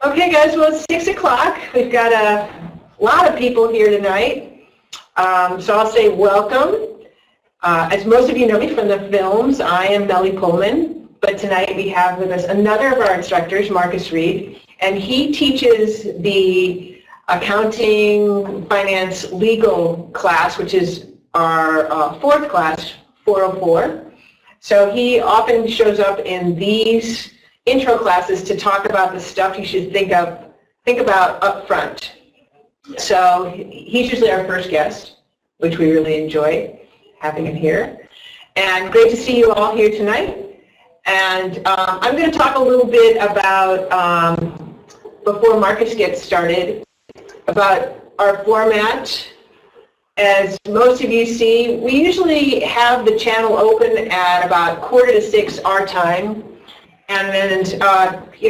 Okay, guys, well, it's 6 o'clock. We've got a lot of people here tonight. So I'll say welcome. As most of you know me from the films, I am Melly Pullman. But tonight we have with us another of our instructors, Marcus Reed. And he teaches the accounting, finance, legal class, which is our fourth class, 404. So he often shows up in these intro classes to talk about the stuff you should think about up front. So he's usually our first guest, which we really enjoy having him here. And great to see you all here tonight. And I'm going to talk a little bit about, before Marcus gets started, about our format. As most of you see, we usually have the channel open at about 5:45 our time. And then,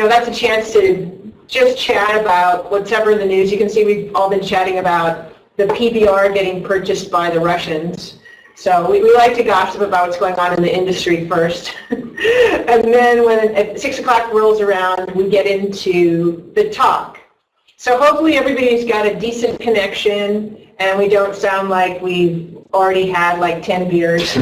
that's a chance to just chat about whatever in the news. You can see we've all been chatting about the PBR getting purchased by the Russians. So we like to gossip about what's going on in the industry first. And then when 6 o'clock rolls around, we get into the talk. So hopefully everybody's got a decent connection and we don't sound like we've already had like 10 beers.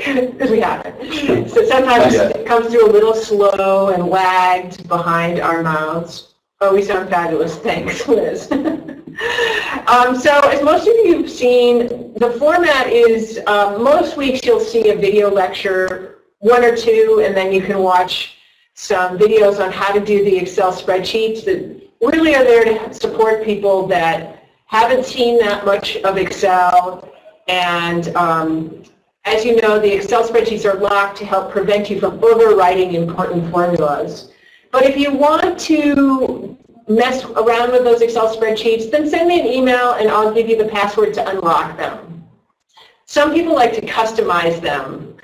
Because we haven't. So sometimes it comes through a little slow and lagged behind our mouths. Oh, we sound fabulous. Thanks, Liz. So as most of you have seen, the format is most weeks you'll see a video lecture, one or two, and then you can watch some videos on how to do the Excel spreadsheets that really are there to support people that haven't seen that much of Excel. And as you know, the Excel spreadsheets are locked to help prevent you from overwriting important formulas. But if you want to mess around with those Excel spreadsheets, then send me an email and I'll give you the password to unlock them. Some people like to customize them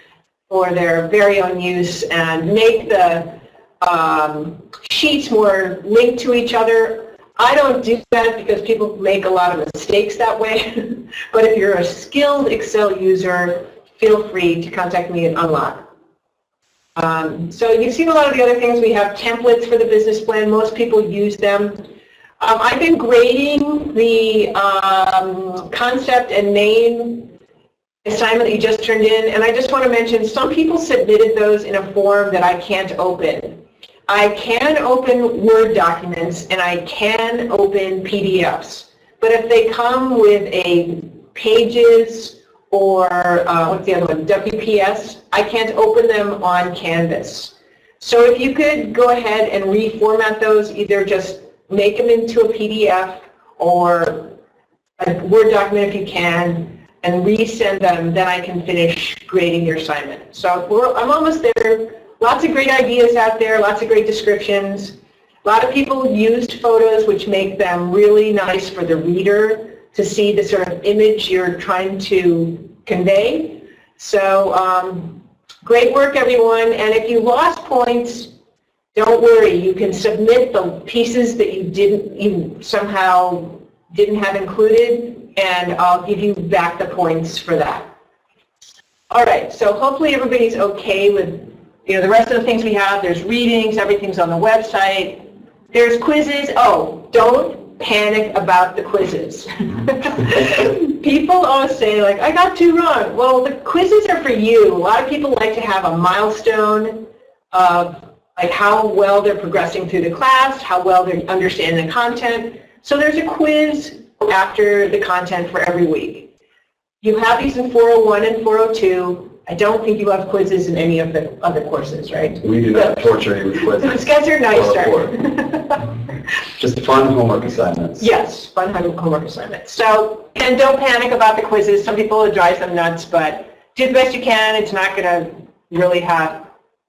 for their very own use and make the sheets more linked to each other. I don't do that because people make a lot of mistakes that way. But if you're a skilled Excel user, feel free to contact me and unlock. So you've seen a lot of the other things. We have templates for the business plan. Most people use them. I've been grading the concept and name assignment that you just turned in, and I just want to mention some people submitted those in a form that I can't open. I can open Word documents and I can open PDFs, but if they come with a Pages or what's the other one, WPS, I can't open them on Canvas. So if you could go ahead and reformat those, either just make them into a PDF or a Word document if you can, and resend them, then I can finish grading your assignment. So I'm almost there. Lots of great ideas out there, lots of great descriptions. A lot of people used photos which make them really nice for the reader to see the sort of image you're trying to convey. So great work, everyone. And if you lost points, don't worry. You can submit the pieces that you somehow didn't have included, and I'll give you back the points for that. All right. So hopefully everybody's okay with the rest of the things we have. There's readings. Everything's on the website. There's quizzes. Oh, don't panic about the quizzes. People always say, like, I got 2 wrong. Well, the quizzes are for you. A lot of people like to have a milestone of like how well they're progressing through the class, how well they're understanding the content. So there's a quiz after the content for every week. You have these in 401 and 402. I don't think you have quizzes in any of the other courses, right? We do not torture you with quizzes. Those guys are nicer. Just fun homework assignments. Yes, fun homework assignments. So, and don't panic about the quizzes. Some people, it drives them nuts, but do the best you can. It's not going to really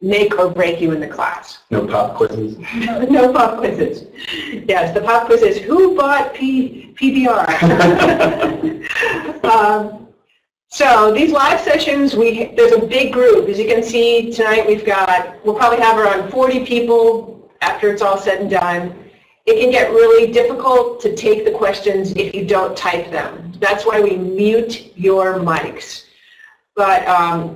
make or break you in the class. No pop quizzes? No pop quizzes. Yes, the pop quiz is, who bought PBR? So these live sessions, there's a big group. As you can see tonight, we'll probably have around 40 people after it's all said and done. It can get really difficult to take the questions if you don't type them. That's why we mute your mics. But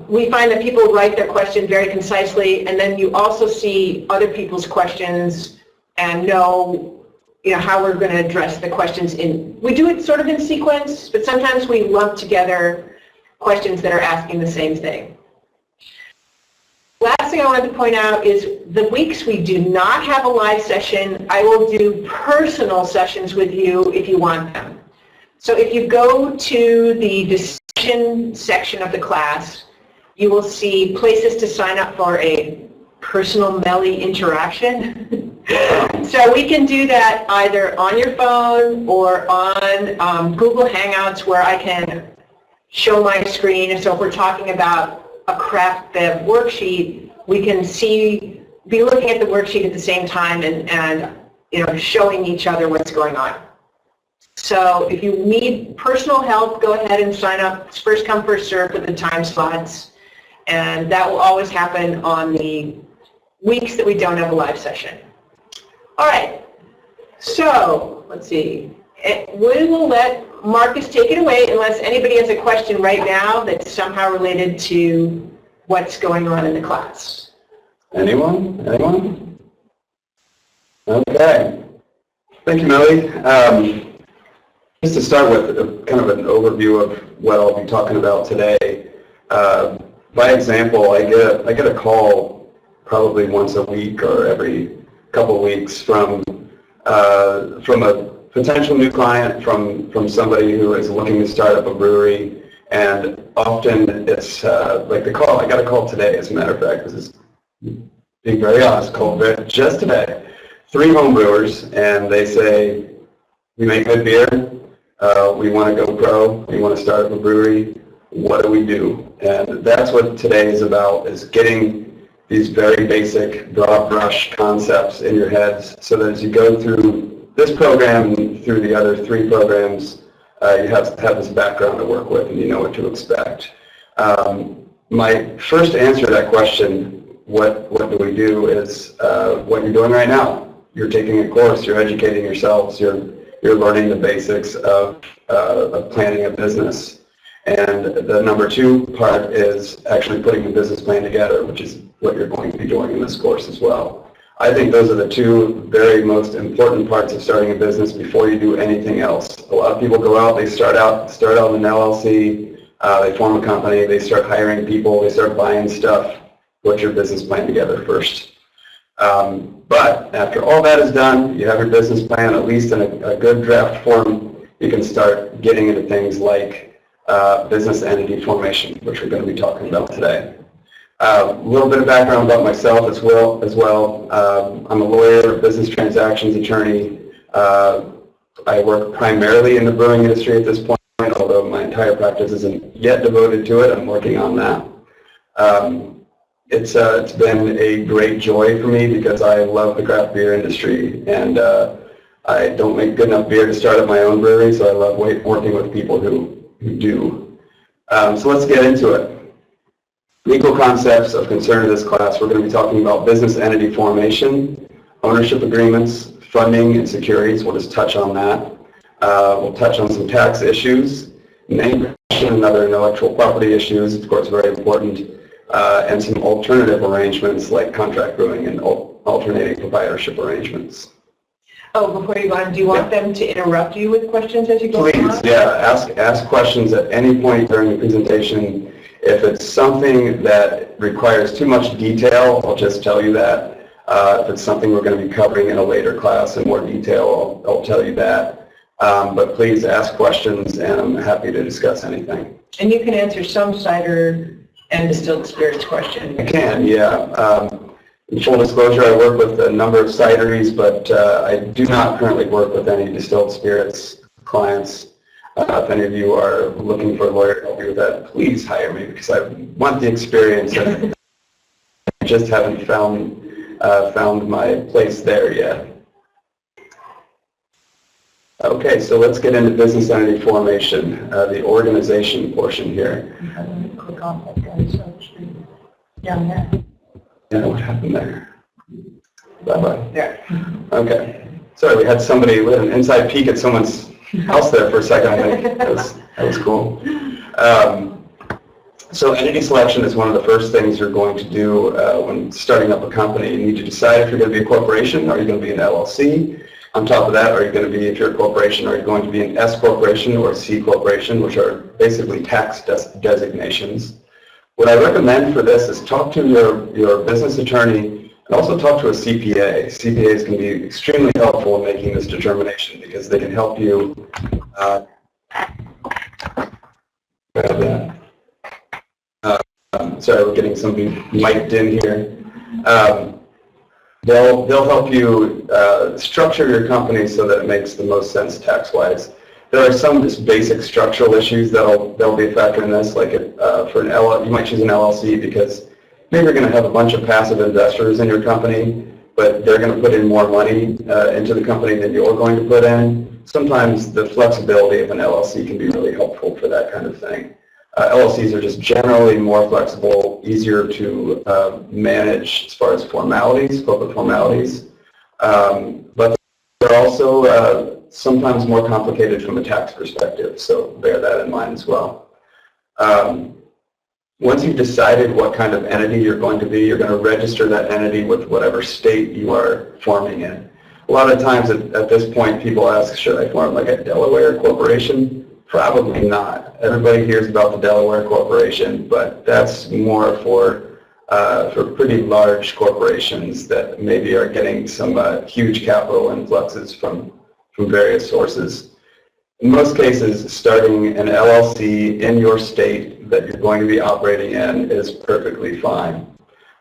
we find that people write their question very concisely, and then you also see other people's questions and know how we're going to address the questions we do it sort of in sequence, but sometimes we lump together questions that are asking the same thing. Last thing I wanted to point out is the weeks we do not have a live session, I will do personal sessions with you if you want them. So if you go to the discussion section of the class, you will see places to sign up for a personal Melly interaction. So we can do that either on your phone or on Google Hangouts, where I can show my screen. And so if we're talking about a craft bev worksheet, we can be looking at the worksheet at the same time and showing each other what's going on. So if you need personal help, go ahead and sign up. It's first come, first served with the time slots. And that will always happen on the weeks that we don't have a live session. All right, so let's see. We will let Marcus take it away unless anybody has a question right now that's somehow related to what's going on in the class. Anyone? Anyone? Okay. Thank you, Melly. Just to start with kind of an overview of what I'll be talking about today. By example, I get a call probably once a week or every couple of weeks from a potential new client, from somebody who is looking to start up a brewery, and often it's like the call. I got a call today, as a matter of fact. This is being very honest. Called just today. 3 home brewers, and they say, we make good beer. We want to go pro. We want to start up a brewery. What do we do? And that's what today is about, is getting these very basic, broad brush concepts in your heads so that as you go through this program and through the other 3 programs, you have this background to work with and you know what to expect. My first answer to that question, what do we do, is what you're doing right now. You're taking a course, you're educating yourselves, you're learning the basics of planning a business. And the number 2 part is actually putting the business plan together, which is what you're going to be doing in this course as well. I think those are the 2 very most important parts of starting a business before you do anything else. A lot of people go out, they start out in an LLC, they form a company, they start hiring people, they start buying stuff. Put your business plan together first. But after all that is done, you have your business plan, at least in a good draft form, you can start getting into things like business entity formation, which we're going to be talking about today. A little bit of background about myself as well. I'm a lawyer, business transactions attorney. I work primarily in the brewing industry at this point, although my entire practice isn't yet devoted to it. I'm working on that. It's been a great joy for me because I love the craft beer industry, and I don't make good enough beer to start up my own brewery, so I love working with people who do. So let's get into it. Legal concepts of concern in this class. We're going to be talking about business entity formation, ownership agreements, funding, and securities. We'll just touch on that. We'll touch on some tax issues, name protection and other intellectual property issues, of course very important, and some alternative arrangements like contract brewing and alternating proprietorship arrangements. Oh, before you go on, do you want them to interrupt you with questions as you go on? Please, yeah, ask questions at any point during the presentation. If it's something that requires too much detail, I'll just tell you that. If it's something we're going to be covering in a later class in more detail, I'll tell you that. But please ask questions, and I'm happy to discuss anything. And you can answer some cider and distilled spirits questions. I can, yeah. In full disclosure, I work with a number of cideries, but I do not currently work with any distilled spirits clients. If any of you are looking for a lawyer to help you with that, please hire me because I want the experience. And I just haven't found my place there yet. Okay, so let's get into business entity formation, the organization portion here. Click on that guy's down there. Yeah, what happened there? Bye-bye. There. Okay. Sorry, we had an inside peek at someone's house there for a second, I think. That was cool. So entity selection is one of the first things you're going to do when starting up a company. You need to decide if you're going to be a corporation, or are you going to be an LLC. On top of that, are you going to be, if you're a corporation, are you going to be an S corporation or a C corporation, which are basically tax designations. What I recommend for this is talk to your business attorney and also talk to a CPA. CPAs can be extremely helpful in making this determination because they can help you sorry, we're getting somebody mic'd in here. They'll help you structure your company so that it makes the most sense tax-wise. There are some just basic structural issues that'll be a factor in this. Like for an you might choose an LLC because maybe you're going to have a bunch of passive investors in your company, but they're going to put in more money into the company than you're going to put in. Sometimes the flexibility of an LLC can be really helpful for that kind of thing. LLCs are just generally more flexible, easier to manage as far as formalities, corporate formalities, but they're also sometimes more complicated from a tax perspective, so bear that in mind as well. Once you've decided what kind of entity you're going to be, you're going to register that entity with whatever state you are forming in. A lot of times at this point, people ask, should I form like a Delaware corporation? Probably not. Everybody hears about the Delaware Corporation, but that's more for pretty large corporations that maybe are getting some huge capital influxes from various sources. In most cases, starting an LLC in your state that you're going to be operating in is perfectly fine.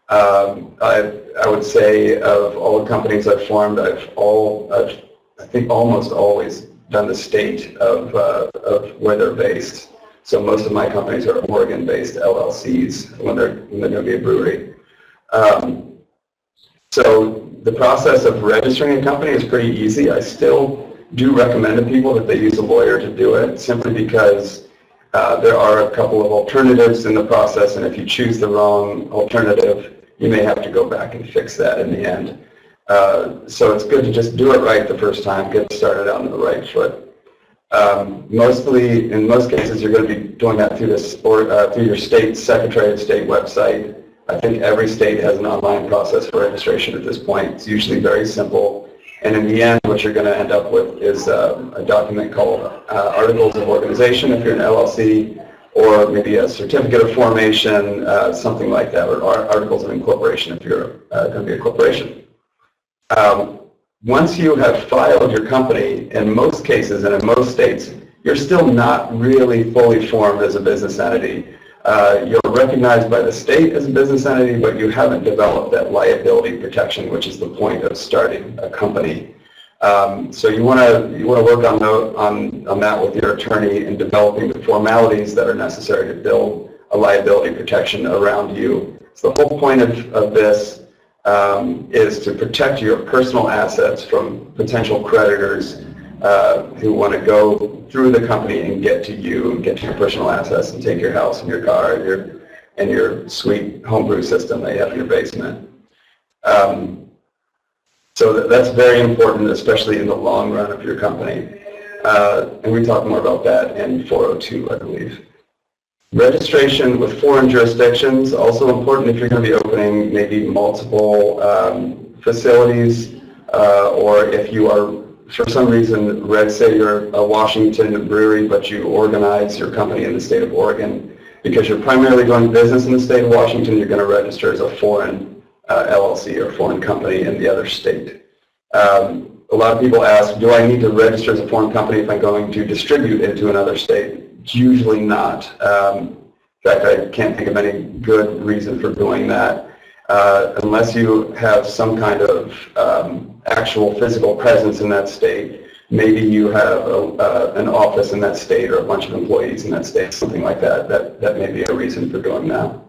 I would say of all the companies I've formed, I think almost always done the state of where they're based. So most of my companies are Oregon-based LLCs when they're going to be a brewery. So the process of registering a company is pretty easy. I still do recommend to people that they use a lawyer to do it, simply because there are a couple of alternatives in the process, and if you choose the wrong alternative, you may have to go back and fix that in the end. So it's good to just do it right the first time, get started on the right foot. In most cases, you're going to be doing that through through your state Secretary of State website. I think every state has an online process for registration at this point. It's usually very simple. And in the end, what you're going to end up with is a document called Articles of Organization if you're an LLC, or maybe a Certificate of Formation, something like that, or Articles of Incorporation if you're going to be a corporation. Once you have filed your company, in most cases and in most states, you're still not really fully formed as a business entity. You're recognized by the state as a business entity, but you haven't developed that liability protection, which is the point of starting a company. So you want to work on that with your attorney in developing the formalities that are necessary to build a liability protection around you. So the whole point of this is to protect your personal assets from potential creditors who want to go through the company and get to you and get to your personal assets and take your house and your car and your sweet homebrew system that you have in your basement. So that's very important, especially in the long run of your company. And we talk more about that in 402, I believe. Registration with foreign jurisdictions, also important if you're going to be opening maybe multiple facilities, or if you are, for some reason, say you're a Washington brewery, but you organize your company in the state of Oregon. Because you're primarily doing business in the state of Washington, you're going to register as a foreign LLC or foreign company in the other state. A lot of people ask, do I need to register as a foreign company if I'm going to distribute into another state? Usually not. In fact, I can't think of any good reason for doing that unless you have some kind of actual physical presence in that state. Maybe you have an office in that state or a bunch of employees in that state, something like that. That may be a reason for doing that.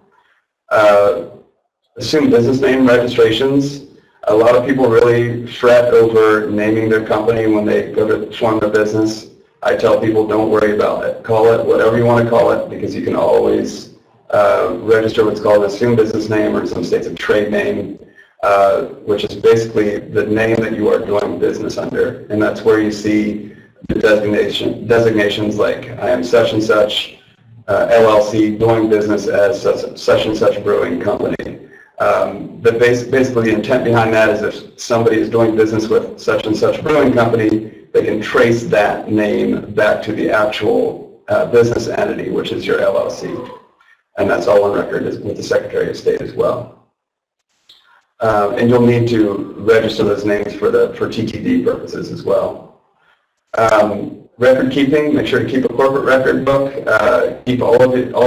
Assume business name registrations. A lot of people really fret over naming their company when they go to form their business. I tell people, don't worry about it. Call it whatever you want to call it, because you can always register what's called an assumed business name, or in some states a trade name, which is basically the name that you are doing business under. And that's where you see the designations like I am such and such, LLC doing business as such and such brewing company. But basically the intent behind that is if somebody is doing business with such and such brewing company, they can trace that name back to the actual business entity, which is your LLC. And that's all on record with the Secretary of State as well. And you'll need to register those names for TTD purposes as well. Record keeping, make sure to keep a corporate record book. Keep all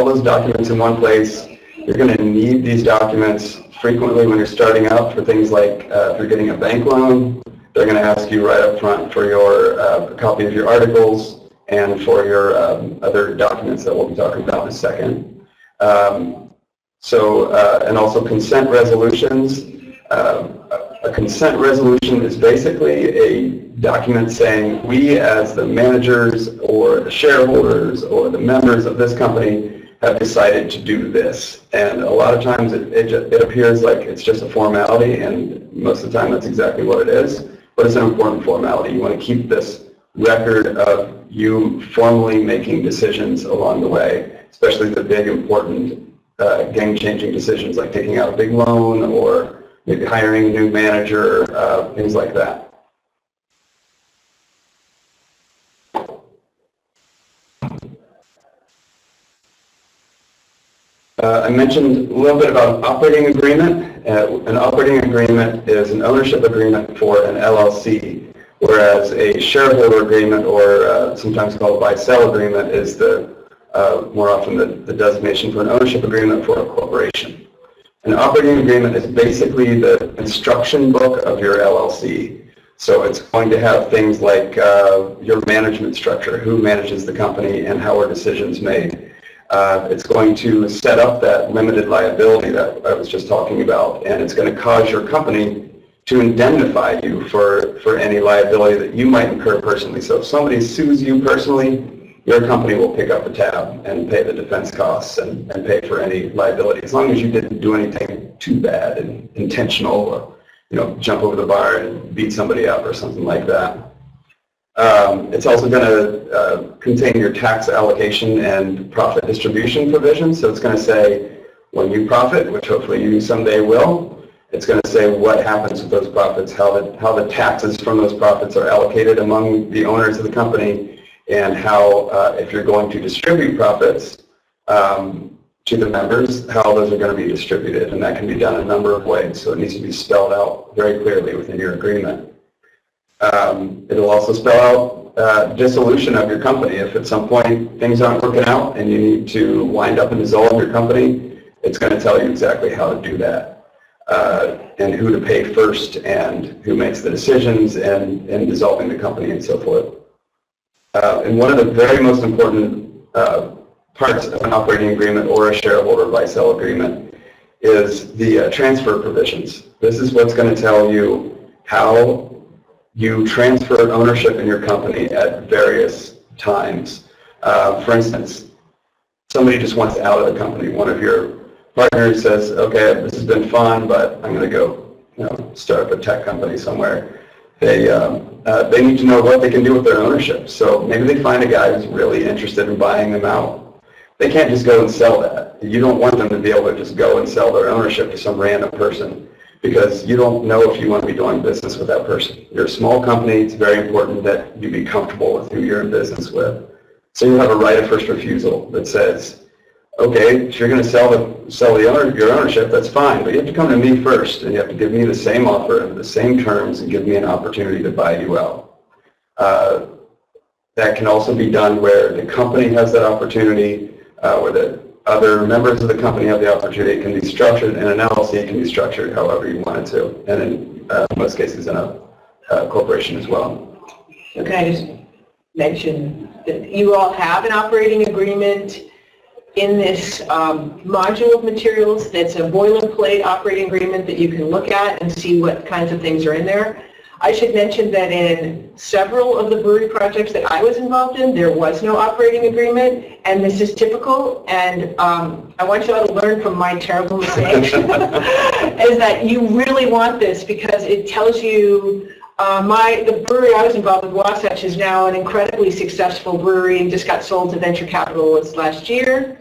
those documents in one place. You're going to need these documents frequently when you're starting out for things like if you're getting a bank loan, they're going to ask you right up front for your copy of your articles and for your other documents that we'll be talking about in a second. And also consent resolutions. A consent resolution is basically a document saying we as the managers or the shareholders or the members of this company have decided to do this. And a lot of times it appears like it's just a formality, and most of the time that's exactly what it is, but it's an important formality. You want to keep this record of you formally making decisions along the way, especially the big important game-changing decisions like taking out a big loan or maybe hiring a new manager, things like that. I mentioned a little bit about an operating agreement. An operating agreement is an ownership agreement for an LLC, whereas a shareholder agreement, or sometimes called a buy-sell agreement, is more often the designation for an ownership agreement for a corporation. An operating agreement is basically the instruction book of your LLC. So it's going to have things like your management structure, who manages the company and how are decisions made. It's going to set up that limited liability that I was just talking about, and it's going to cause your company to indemnify you for any liability that you might incur personally. So if somebody sues you personally, your company will pick up the tab and pay the defense costs and pay for any liability, as long as you didn't do anything too bad and intentional, or jump over the bar and beat somebody up or something like that. It's also going to contain your tax allocation and profit distribution provisions. So it's going to say when you profit, which hopefully you someday will, it's going to say what happens with those profits, how the taxes from those profits are allocated among the owners of the company, and how, if you're going to distribute profits to the members, how those are going to be distributed. And that can be done a number of ways, so it needs to be spelled out very clearly within your agreement. It'll also spell out dissolution of your company. If at some point things aren't working out and you need to wind up and dissolve your company, it's going to tell you exactly how to do that, and who to pay first, and who makes the decisions in dissolving the company and so forth. And one of the very most important parts of an operating agreement or a shareholder buy-sell agreement is the transfer provisions. This is what's going to tell you how you transfer ownership in your company at various times. For instance, somebody just wants out of the company. One of your partners says, okay, this has been fun, but I'm going to go start up a tech company somewhere. They need to know what they can do with their ownership. So maybe they find a guy who's really interested in buying them out. They can't just go and sell that. You don't want them to be able to just go and sell their ownership to some random person, because you don't know if you want to be doing business with that person. You're a small company. It's very important that you be comfortable with who you're in business with. So you have a right of first refusal that says, okay, if you're going to sell your ownership, that's fine, but you have to come to me first, and you have to give me the same offer and the same terms and give me an opportunity to buy you out. That can also be done where the company has that opportunity, where the other members of the company have the opportunity. It can be structured, and an LLC can be structured however you want it to, and in most cases in a corporation as well. So can I just mention that you all have an operating agreement in this module of materials. That's a boilerplate operating agreement that you can look at and see what kinds of things are in there. I should mention that in several of the brewery projects that I was involved in, there was no operating agreement, and this is typical, and I want you all to learn from my terrible mistake, is that you really want this, because it tells you The brewery I was involved with, Wasatch, is now an incredibly successful brewery and just got sold to venture capitalists last year,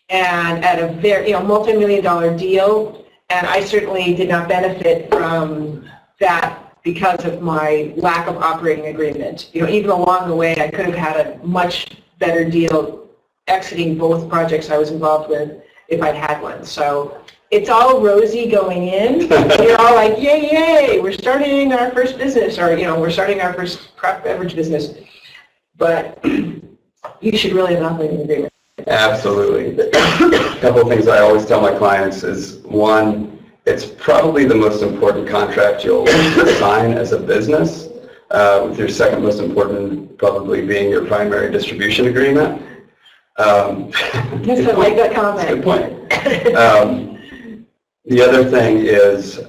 and at a very, multi-million-dollar deal. And I certainly did not benefit from that because of my lack of operating agreement. Even along the way, I could have had a much better deal exiting both projects I was involved with if I'd had one. So it's all rosy going in. You're all like, yay, yay, we're starting our first business, or, we're starting our first craft beverage business. But you should really have an operating agreement. Absolutely. A couple of things I always tell my clients is, one, it's probably the most important contract you'll sign as a business, with your second most important probably being your primary distribution agreement. Yes, I like that comment. That's a good point. The other thing is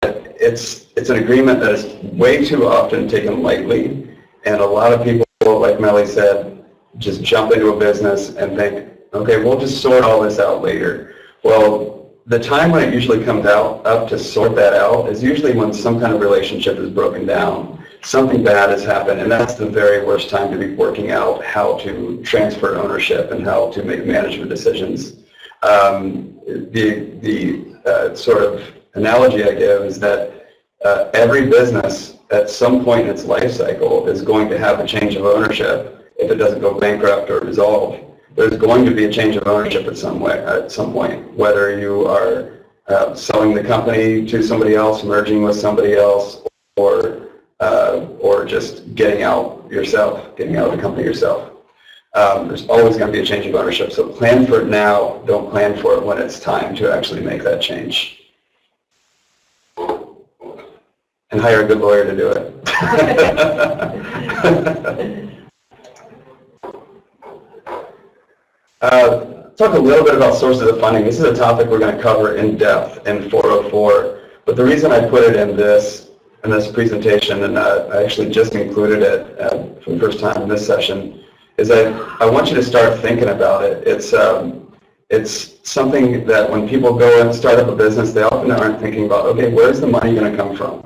it's an agreement that is way too often taken lightly, and a lot of people, like Melly said, just jump into a business and think, okay, we'll just sort all this out later. Well, the time when it usually comes up to sort that out is usually when some kind of relationship is broken down, something bad has happened, and that's the very worst time to be working out how to transfer ownership and how to make management decisions. The sort of analogy I give is that every business at some point in its life cycle is going to have a change of ownership if it doesn't go bankrupt or dissolve. There's going to be a change of ownership at some point, whether you are selling the company to somebody else, merging with somebody else, or just getting out of the company yourself. There's always going to be a change of ownership, so plan for it now. Don't plan for it when it's time to actually make that change. And hire a good lawyer to do it. Talk a little bit about sources of funding. This is a topic we're going to cover in depth in 404, but the reason I put it in this presentation, and I actually just included it for the first time in this session, is I want you to start thinking about it. It's something that when people go and start up a business, they often aren't thinking about, okay, where's the money going to come from?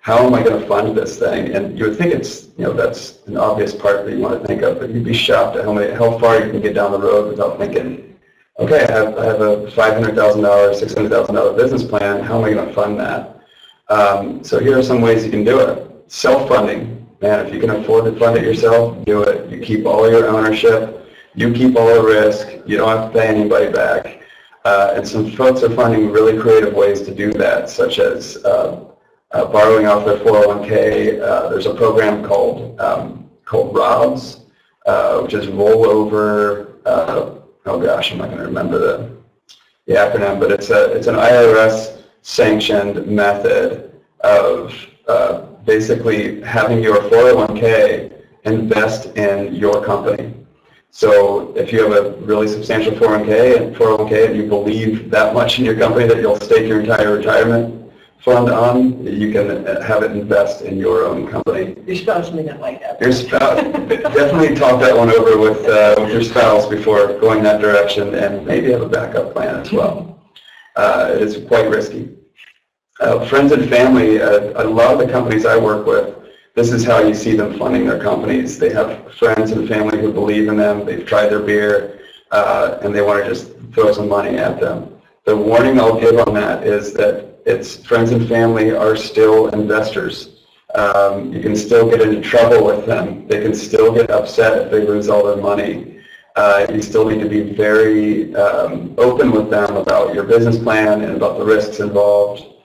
How am I going to fund this thing? And you would think that's an obvious part that you want to think of, but you'd be shocked at how far you can get down the road without thinking, okay, I have a $500,000, $600,000 business plan. How am I going to fund that? So here are some ways you can do it. Self-funding. Man, if you can afford to fund it yourself, do it. You keep all your ownership. You keep all the risk. You don't have to pay anybody back. And some folks are finding really creative ways to do that, such as borrowing off their 401k. There's a program called ROBS, which is rollover. Oh gosh, I'm not going to remember the acronym, but it's an IRS sanctioned method of basically having your 401k invest in your company. So if you have a really substantial 401k and you believe that much in your company that you'll stake your entire retirement fund on, you can have it invest in your own company. Your spouse may not like that. Your spouse, definitely talk that one over with your spouse before going that direction, and maybe have a backup plan as well. It is quite risky. Friends and family, a lot of the companies I work with, this is how you see them funding their companies. They have friends and family who believe in them, they've tried their beer, and they want to just throw some money at them. The warning I'll give on that is that friends and family are still investors. You can still get into trouble with them. They can still get upset if they lose all their money. You still need to be very open with them about your business plan and about the risks involved.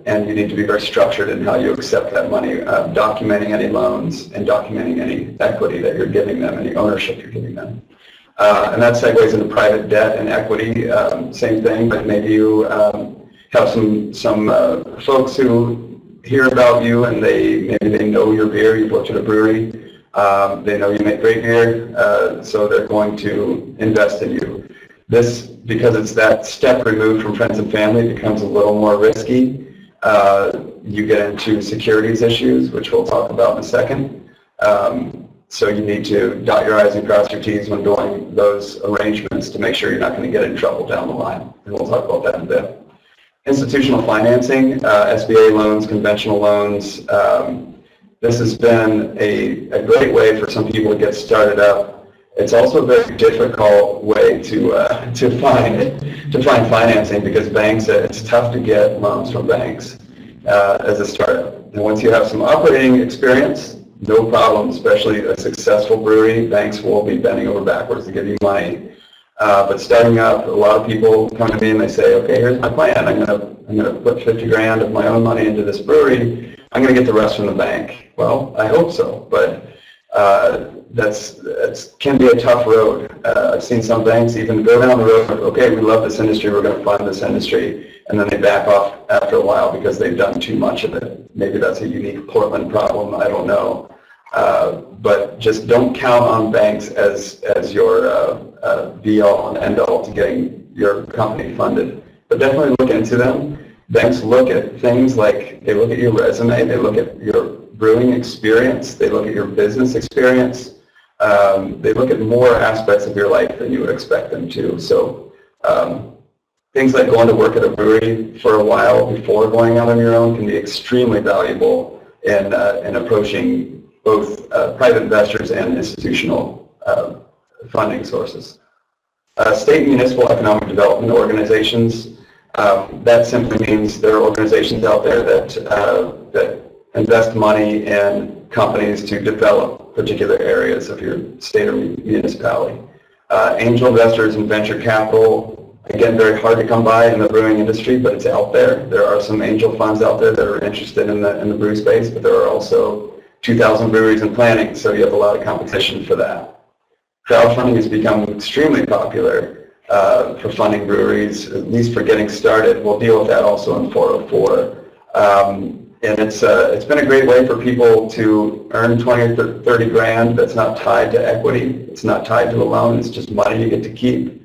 And you need to be very structured in how you accept that money, documenting any loans and documenting any equity that you're giving them, any ownership you're giving them. And that segues into private debt and equity, same thing, but maybe you have some folks who hear about you and maybe they know your beer, you've worked at a brewery, they know you make great beer, so they're going to invest in you. This, because it's that step removed from friends and family, becomes a little more risky. You get into securities issues, which we'll talk about in a second. So you need to dot your I's and cross your T's when doing those arrangements to make sure you're not going to get in trouble down the line. And we'll talk about that in a bit. Institutional financing, SBA loans, conventional loans. This has been a great way for some people to get started up. It's also a very difficult way to find financing because banks, it's tough to get loans from banks as a startup. And once you have some operating experience, no problem, especially a successful brewery, banks will be bending over backwards to give you money. But starting up, a lot of people come to me and they say, okay, here's my plan. I'm gonna put 50 grand of my own money into this brewery. I'm gonna get the rest from the bank. Well, I hope so, but that can be a tough road. I've seen some banks even go down the road, okay, we love this industry, we're gonna fund this industry, and then they back off after a while because they've done too much of it. Maybe that's a unique Portland problem, I don't know. But just don't count on banks as your be-all and end-all to getting your company funded. But definitely look into them. Banks look at things like, they look at your resume, they look at your brewing experience, they look at your business experience, they look at more aspects of your life than you would expect them to. So things like going to work at a brewery for a while before going out on your own can be extremely valuable in approaching both private investors and institutional funding sources. State and municipal economic development organizations, that simply means there are organizations out there that invest money in companies to develop particular areas of your state or municipality. Angel investors and venture capital, again, very hard to come by in the brewing industry, but it's out there. There are some angel funds out there that are interested in the brew space, but there are also 2,000 breweries in planning, so you have a lot of competition for that. Crowdfunding has become extremely popular for funding breweries, at least for getting started. We'll deal with that also in 404. And it's been a great way for people to earn 20 or 30 grand that's not tied to equity. It's not tied to a loan. It's just money you get to keep.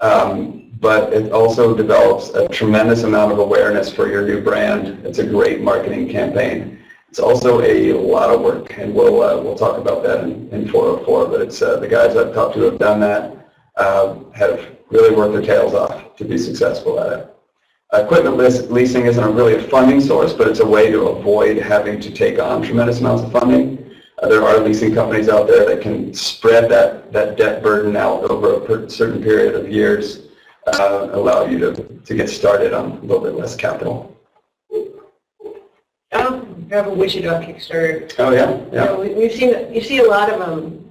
But it also develops a tremendous amount of awareness for your new brand. It's a great marketing campaign. It's also a lot of work, and we'll talk about that in 404. But it's the guys I've talked to who have done that have really worked their tails off to be successful at it. Equipment leasing isn't really a funding source, but it's a way to avoid having to take on tremendous amounts of funding. There are leasing companies out there that can spread that debt burden out over a certain period of years, allow you to get started on a little bit less capital. I have a Wichita Kickstarter. Oh yeah, yeah. You see a lot of them.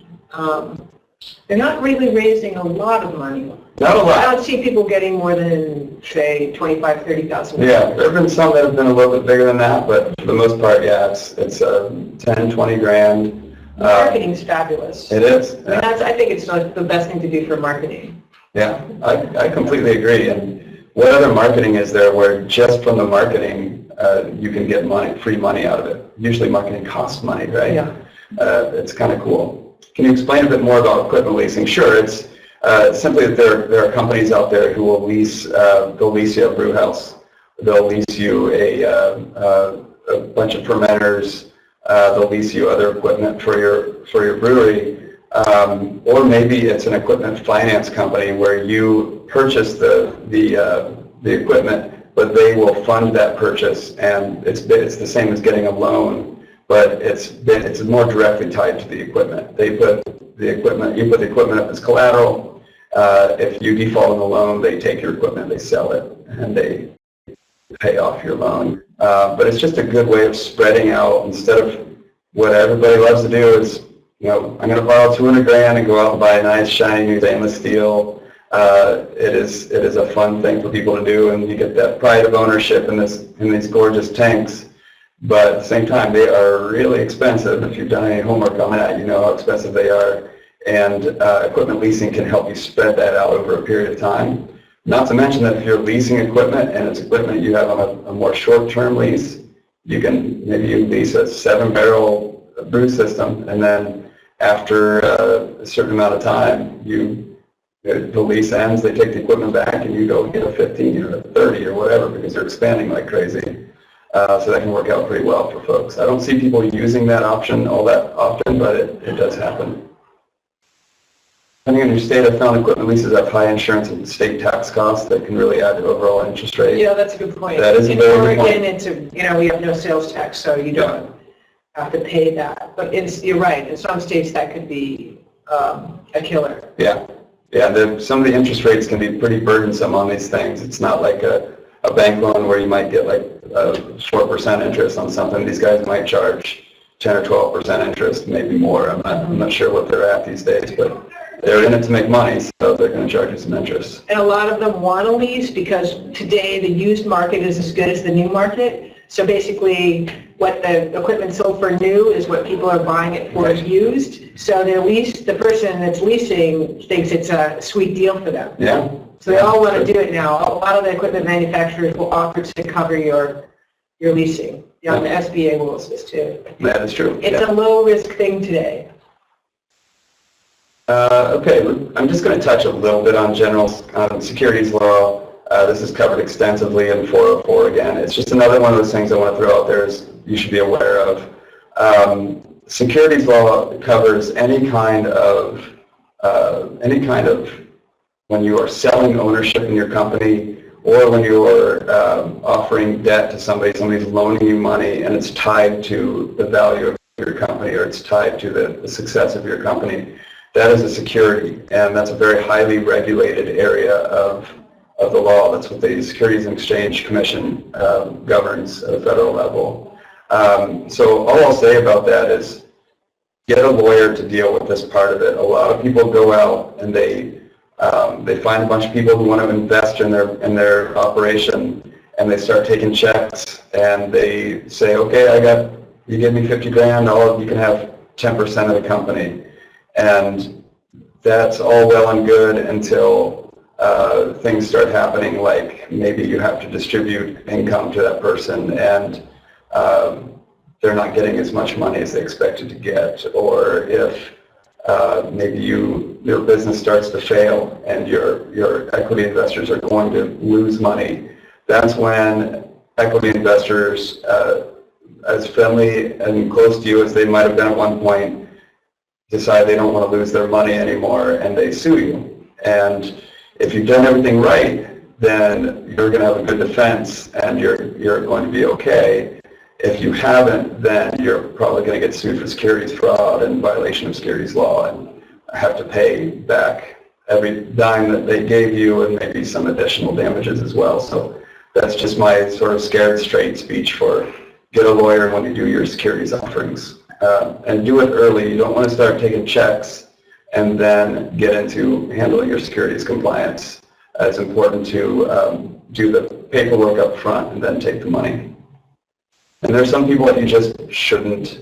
They're not really raising a lot of money. Not a lot. I don't see people getting more than, say, $25,000, $30,000. Yeah, there have been some that have been a little bit bigger than that, but for the most part, yeah, it's 10, 20 grand. Marketing's fabulous. It is. Yeah. I think it's the best thing to do for marketing. Yeah, I completely agree. And what other marketing is there where just from the marketing you can get free money out of it? Usually marketing costs money, right? Yeah. It's kind of cool. Can you explain a bit more about equipment leasing? Sure, it's simply that there are companies out there who will lease, they'll lease you a brew house. They'll lease you a bunch of fermenters. They'll lease you other equipment for your brewery. Or maybe it's an equipment finance company where you purchase the equipment, but they will fund that purchase, and it's the same as getting a loan, but it's more directly tied to the equipment. You put the equipment up as collateral. If you default on the loan, they take your equipment, they sell it, and they pay off your loan. But it's just a good way of spreading out instead of what everybody loves to do is, I'm going to borrow 200 grand and go out and buy a nice shiny new stainless steel. It is a fun thing for people to do, and you get that pride of ownership in these gorgeous tanks. But at the same time, they are really expensive. If you've done any homework on that, you know how expensive they are. And equipment leasing can help you spread that out over a period of time. Not to mention that if you're leasing equipment and it's equipment you have on a more short-term lease, you lease a 7-barrel brew system, and then after a certain amount of time, the lease ends, they take the equipment back, and you go get a 15 or a 30 or whatever because they're expanding like crazy. So that can work out pretty well for folks. I don't see people using that option all that often, but it does happen. depending on your state, I found equipment leases have high insurance and state tax costs that can really add to overall interest rate. Yeah, that's a good point. That is a very good point. In Oregon, we have no sales tax, so you don't have to pay that. But you're right, in some states that could be a killer. Yeah. Yeah, some of the interest rates can be pretty burdensome on these things. It's not like a bank loan where you might get like a 4% interest on something. These guys might charge 10 or 12% interest, maybe more. I'm not sure what they're at these days, but they're in it to make money, so they're going to charge you some interest. And a lot of them want to lease because today the used market is as good as the new market. So basically, what the equipment sold for new is what people are buying it for used. So the person that's leasing thinks it's a sweet deal for them. Yeah. So they all want to do it now. A lot of the equipment manufacturers will offer to cover your leasing. The SBA rules this too. That is true. It's a low risk thing today. Okay, I'm just going to touch a little bit on general securities law. This is covered extensively in 404 again. It's just another one of those things I want to throw out there is you should be aware of. Securities law covers any kind of when you are selling ownership in your company or when you are offering debt to somebody's loaning you money and it's tied to the value of your company or it's tied to the success of your company. That is a security, and that's a very highly regulated area of the law. That's what the Securities and Exchange Commission governs at a federal level. So all I'll say about that is get a lawyer to deal with this part of it. A lot of people go out and they find a bunch of people who want to invest in their operation, and they start taking checks, and they say, okay, you give me 50 grand, you can have 10% of the company. And that's all well and good until things start happening, like maybe you have to distribute income to that person and they're not getting as much money as they expected to get, or if maybe your business starts to fail and your equity investors are going to lose money. That's when equity investors, as friendly and close to you as they might have been at one point, decide they don't want to lose their money anymore and they sue you. And if you've done everything right, then you're going to have a good defense and you're going to be okay. If you haven't, then you're probably going to get sued for securities fraud and violation of securities law and have to pay back every dime that they gave you and maybe some additional damages as well. So that's just my sort of scared straight speech for get a lawyer when you do your securities offerings. And do it early. You don't want to start taking checks and then get into handling your securities compliance. It's important to do the paperwork up front and then take the money. And there are some people that you just shouldn't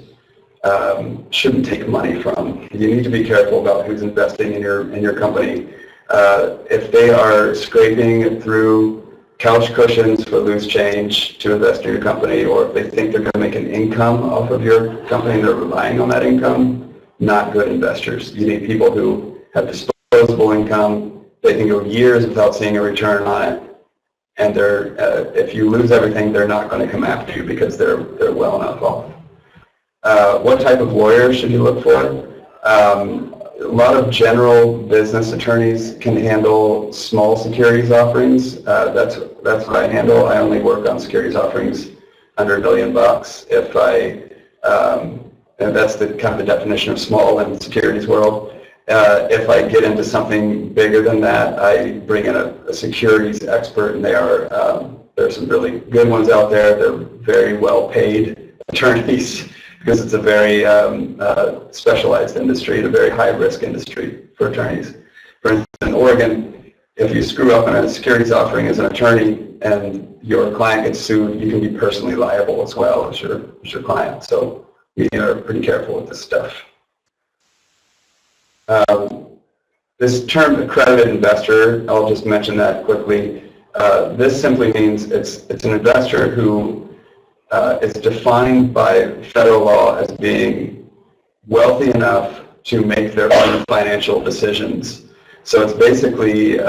take money from. You need to be careful about who's investing in your company. If they are scraping through couch cushions for loose change to invest in your company, or if they think they're going to make an income off of your company and they're relying on that income, not good investors. You need people who have disposable income. They can go years without seeing a return on it, and if you lose everything, they're not going to come after you because they're well enough off. What type of lawyer should you look for? A lot of general business attorneys can handle small securities offerings. That's what I handle. I only work on securities offerings under $1 million. And that's the kind of the definition of small in the securities world. If I get into something bigger than that, I bring in a securities expert, and there's some really good ones out there. They're very well paid attorneys, because it's a very specialized industry, and a very high-risk industry for attorneys. For instance, in Oregon, if you screw up in a securities offering as an attorney and your client gets sued, you can be personally liable as well as your client. So we are pretty careful with this stuff. This term accredited investor, I'll just mention that quickly. This simply means it's an investor who is defined by federal law as being wealthy enough to make their own financial decisions. So it's basically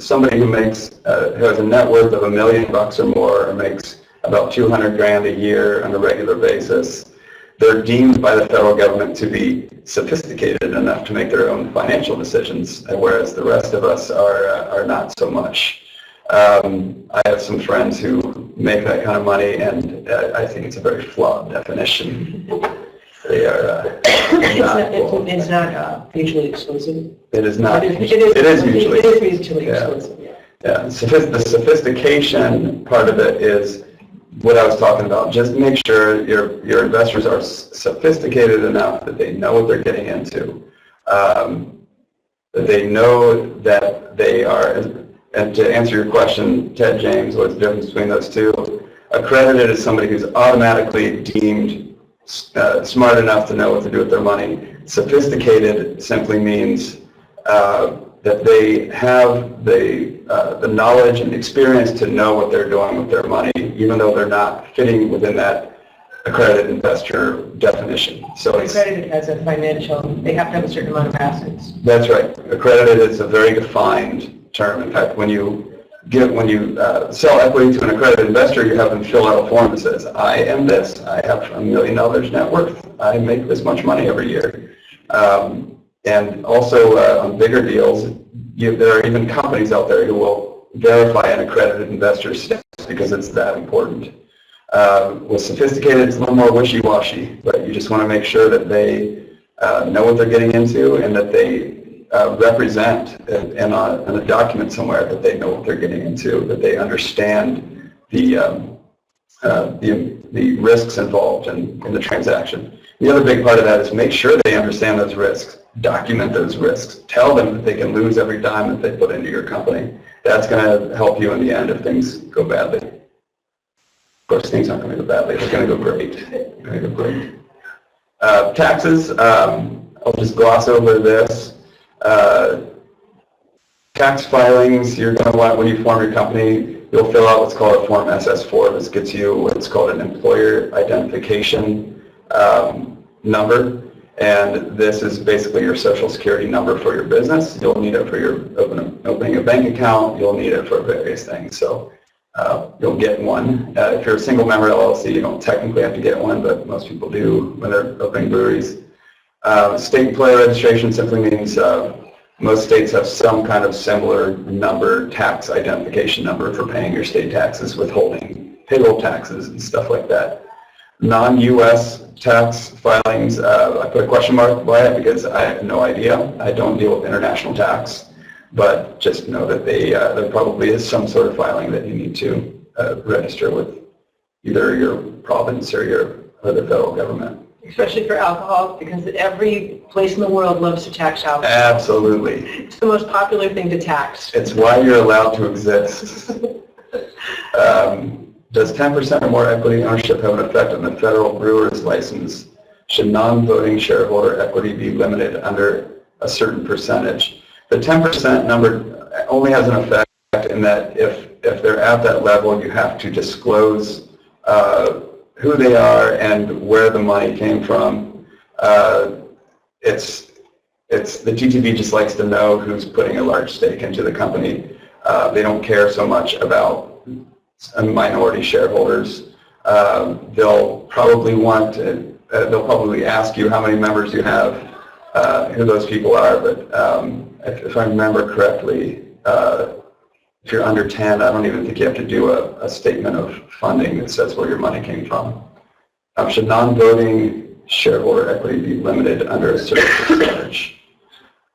somebody who has a net worth of $1 million or more, or makes about 200 grand a year on a regular basis. they're deemed by the federal government to be sophisticated enough to make their own financial decisions, whereas the rest of us are not so much. I have some friends who make that kind of money, and I think it's a very flawed definition. They are it's not mutually exclusive. It is not. It is mutually mutually exclusive. Yeah. The sophistication part of it is what I was talking about. Just make sure your investors are sophisticated enough that they know what they're getting into, that they know that they are. And to answer your question, Ted, James, what's the difference between those two? Accredited is somebody who's automatically deemed smart enough to know what to do with their money. Sophisticated simply means that they have the knowledge and experience to know what they're doing with their money, even though they're not fitting within that accredited investor definition. So accredited has a financial, they have to have a certain amount of assets. That's right. Accredited is a very defined term. In fact, when you sell equity to an accredited investor, you have them fill out a form that says, I am this, I have $1 million net worth, I make this much money every year. And also on bigger deals, there are even companies out there who will verify an accredited investor's status because it's that important. With sophisticated, it's a little more wishy-washy, but you just want to make sure that they know what they're getting into and that they represent in a document somewhere that they know what they're getting into, that they understand the risks involved in the transaction. The other big part of that is make sure they understand those risks, document those risks, tell them that they can lose every dime that they put into your company. That's going to help you in the end if things go badly. Of course, things aren't going to go badly. They're going to go great. They're going to go great. Taxes, I'll just gloss over this. Tax filings, you're going to want, when you form your company, you'll fill out what's called a Form SS4. This gets you what's called an employer identification number, and this is basically your social security number for your business. You'll need it for your opening a bank account. You'll need it for various things. So you'll get one. If you're a single member LLC, you don't technically have to get one, but most people do when they're opening breweries. State employer registration simply means most states have some kind of similar number, tax identification number for paying your state taxes, withholding payroll taxes and stuff like that. Non-U.S. tax filings, I put a question mark by it because I have no idea. I don't deal with international tax, but just know that there probably is some sort of filing that you need to register with either your province or the federal government. Especially for alcohol, because every place in the world loves to tax alcohol. Absolutely. It's the most popular thing to tax. It's why you're allowed to exist. Does 10% or more equity ownership have an effect on the federal brewer's license? Should non-voting shareholder equity be limited under a certain percentage? The 10% number only has an effect in that if they're at that level, you have to disclose who they are and where the money came from. It's the TTB just likes to know who's putting a large stake into the company. They don't care so much about minority shareholders. They'll probably they'll probably ask you how many members you have, who those people are. But if I remember correctly, if you're under 10, I don't even think you have to do a statement of funding that says where your money came from. Should non-voting shareholder equity be limited under a certain percentage?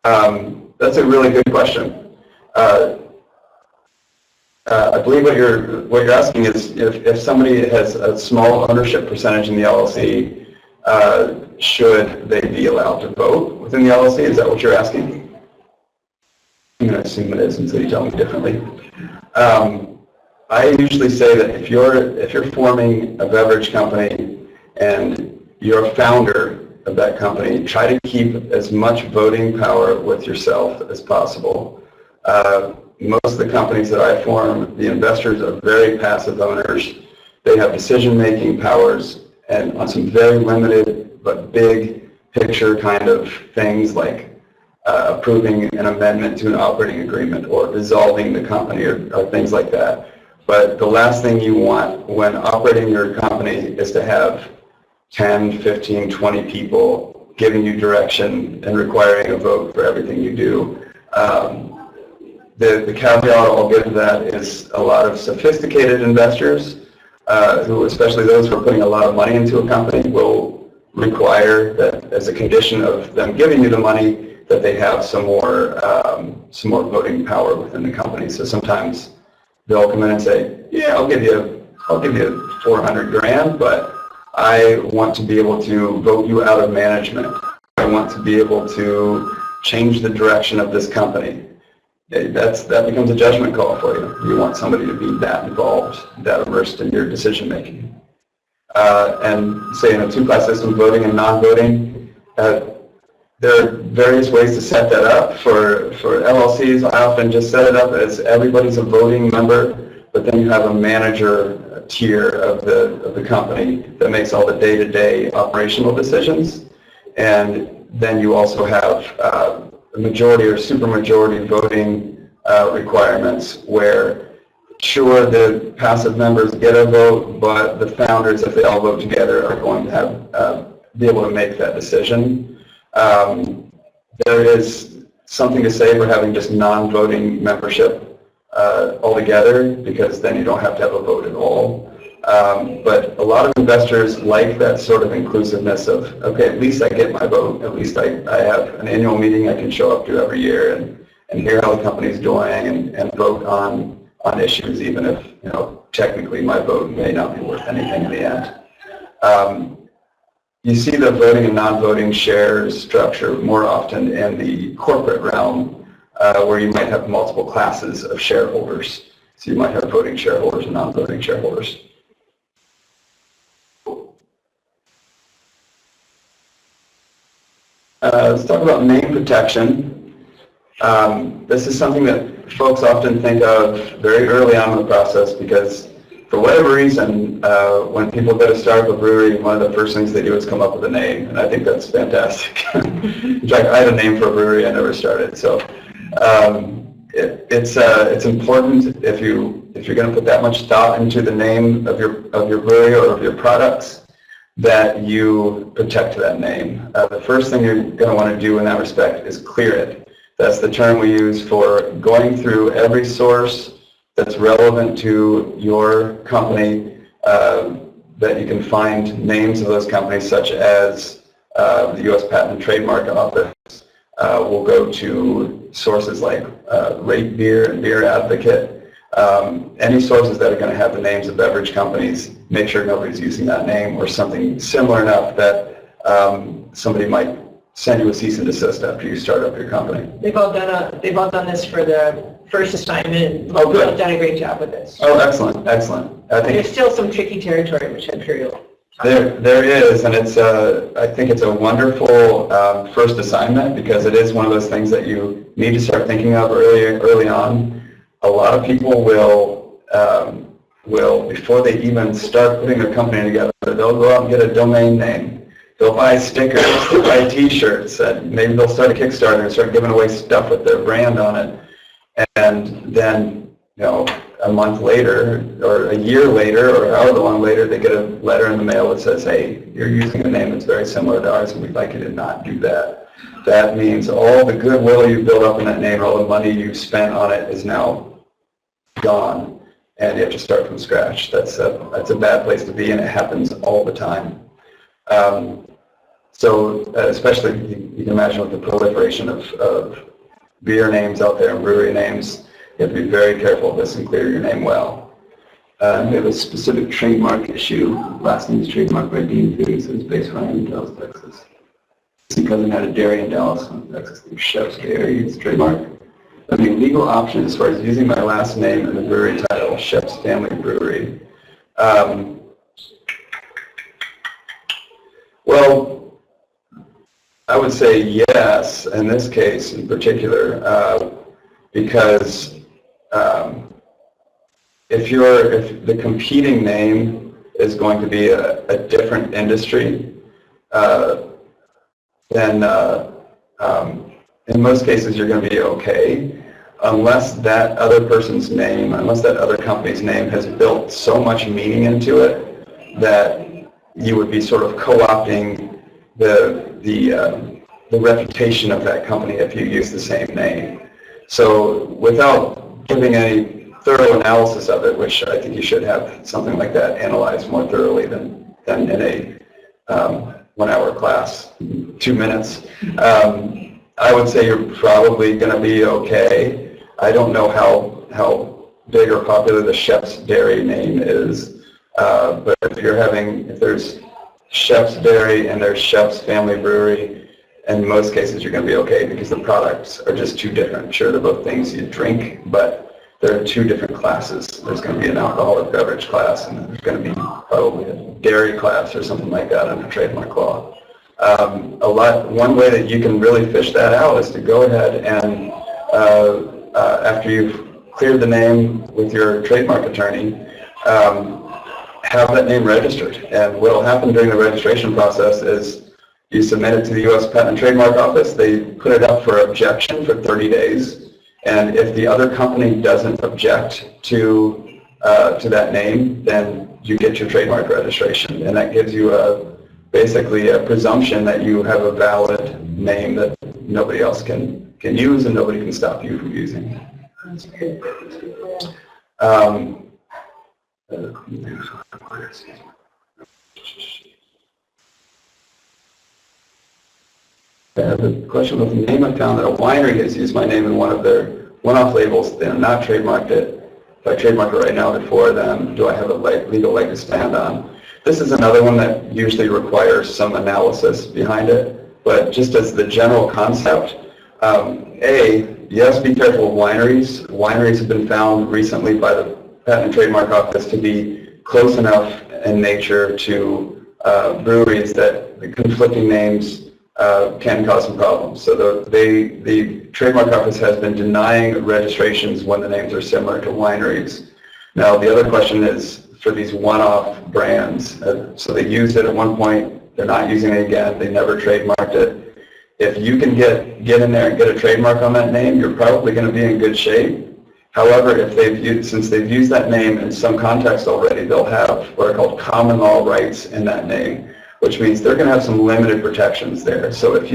That's a really good question. I believe what you're asking is if somebody has a small ownership percentage in the LLC, should they be allowed to vote within the LLC? Is that what you're asking? I'm going to assume it is until you tell me differently. I usually say that if you're forming a beverage company and you're a founder of that company, try to keep as much voting power with yourself as possible. Most of the companies that I form, the investors are very passive owners. They have decision-making powers and on some very limited but big picture kind of things like approving an amendment to an operating agreement or dissolving the company or things like that. But the last thing you want when operating your company is to have 10, 15, 20 people giving you direction and requiring a vote for everything you do. The caveat I'll give to that is a lot of sophisticated investors, who, especially those who are putting a lot of money into a company, will require that as a condition of them giving you the money, that they have some more voting power within the company. So sometimes they'll come in and say, yeah, I'll give you 400 grand, but I want to be able to vote you out of management. I want to be able to change the direction of this company. That becomes a judgment call for you. You want somebody to be that involved, that immersed in your decision making. And say in a two-class system, voting and non-voting, there are various ways to set that up. For LLCs, I often just set it up as everybody's a voting member, but then you have a manager tier of the company that makes all the day-to-day operational decisions. And then you also have majority or supermajority voting requirements where, sure, the passive members get a vote, but the founders, if they all vote together, are going to have be able to make that decision. There is something to say for having just non-voting membership altogether, because then you don't have to have a vote at all. But a lot of investors like that sort of inclusiveness of, okay, at least I get my vote, at least I have an annual meeting I can show up to every year and hear how the company's doing and vote on issues, even if, technically my vote may not be worth anything in the end. You see the voting and non-voting share structure more often in the corporate realm, where you might have multiple classes of shareholders. So you might have voting shareholders and non-voting shareholders. Let's talk about name protection. This is something that folks often think of very early on in the process, because for whatever reason, when people go to start up a brewery, one of the first things they do is come up with a name, and I think that's fantastic. In fact, I had a name for a brewery I never started. So it's important if you're going to put that much thought into the name of your brewery or of your products, that you protect that name. The first thing you're going to want to do in that respect is clear it. That's the term we use for going through every source that's relevant to your company, that you can find names of those companies, such as the U.S. Patent and Trademark Office. We'll go to sources like Rate Beer and Beer Advocate. Any sources that are going to have the names of beverage companies, make sure nobody's using that name, or something similar enough that somebody might send you a cease and desist after you start up your company. They've all done this for the first assignment. Oh, good. They've done a great job with this. Oh, excellent, excellent. I think there's still some tricky territory, which I'm sure you'll. There is, and it's I think it's a wonderful first assignment, because it is one of those things that you need to start thinking of early on. A lot of people will before they even start putting their company together, they'll go out and get a domain name. They'll buy stickers, they'll buy T-shirts, and maybe they'll start a Kickstarter and start giving away stuff with their brand on it. And then, a month later, or a year later, or however long later, they get a letter in the mail that says, hey, you're using a name that's very similar to ours, and we'd like you to not do that. That means all the goodwill you built up in that name, all the money you've spent on it, is now gone, and you have to start from scratch. That's a bad place to be, and it happens all the time. So especially, you can imagine with the proliferation of beer names out there and brewery names, you have to be very careful of this and clear your name well. We have a specific trademark issue. Last name is trademarked by Dean Foods, and it's based right in Dallas, Texas. My cousin had a dairy in Dallas, Texas, Chef's Dairy. It's trademarked. I mean, legal option as far as using my last name in the brewery title, Chef's Family Brewery. Well, I would say yes in this case in particular, because if the competing name is going to be a different industry, then in most cases you're going to be okay, unless that other person's name, unless that other company's name has built so much meaning into it that you would be sort of co-opting the reputation of that company if you use the same name. So without giving a thorough analysis of it, which I think you should have something like that analyzed more thoroughly than in a 1 hour class, 2 minutes, I would say you're probably going to be okay. I don't know how big or popular the Chef's Dairy name is, but if there's Chef's Dairy and there's Chef's Family Brewery, in most cases you're going to be okay because the products are just too different. Sure, they're both things you drink, but there are 2 different classes. There's going to be an alcoholic beverage class, and there's going to be probably a dairy class or something like that under trademark law. One way that you can really fish that out is to go ahead and after you've cleared the name with your trademark attorney, have that name registered. And what will happen during the registration process is you submit it to the U.S. Patent and Trademark Office. They put it up for objection for 30 days. And if the other company doesn't object to that name, then you get your trademark registration. And that gives you basically a presumption that you have a valid name that nobody else can use and nobody can stop you from using. That's good. The question was the name. I found that a winery has used my name in one of their one-off labels. They have not trademarked it. If I trademark it right now before then, do I have a legal leg to stand on? This is another one that usually requires some analysis behind it. But just as the general concept, yes, be careful of wineries. Wineries have been found recently by the Patent and Trademark Office to be close enough in nature to breweries that the conflicting names can cause some problems. So the Trademark Office has been denying registrations when the names are similar to wineries. Now the other question is for these one-off brands. So they used it at one point, they're not using it again, they never trademarked it. If you can get in there and get a trademark on that name, you're probably going to be in good shape. However, since they've used that name in some context already, they'll have what are called common law rights in that name, which means they're going to have some limited protections there. So if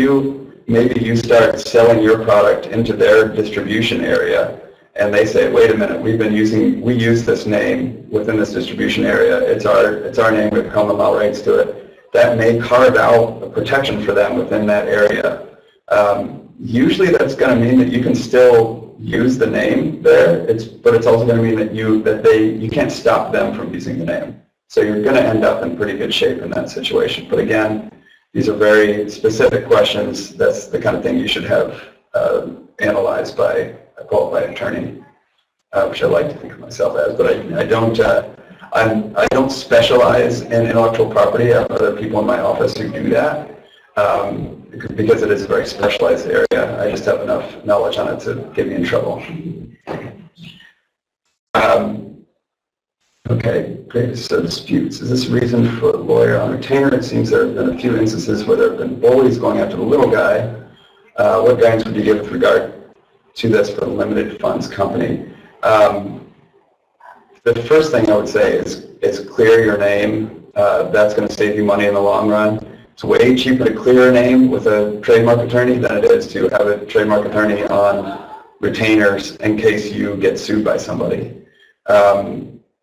maybe you start selling your product into their distribution area, and they say, wait a minute, we use this name within this distribution area, it's our name, we have common law rights to it, that may carve out a protection for them within that area. Usually that's going to mean that you can still use the name there, but it's also going to mean that you can't stop them from using the name. So you're going to end up in pretty good shape in that situation. But again, these are very specific questions. That's the kind of thing you should have analyzed by a qualified attorney, which I like to think of myself as. But I don't specialize in intellectual property. I have other people in my office who do that because it is a very specialized area. I just have enough knowledge on it to get me in trouble. Okay, great. So disputes. Is this a reason for a lawyer on retainer? It seems there have been a few instances where there have been bullies going after the little guy. What guidance would you give with regard to this for a limited funds company? The first thing I would say is clear your name. That's going to save you money in the long run. It's way cheaper to clear a name with a trademark attorney than it is to have a trademark attorney on retainers in case you get sued by somebody.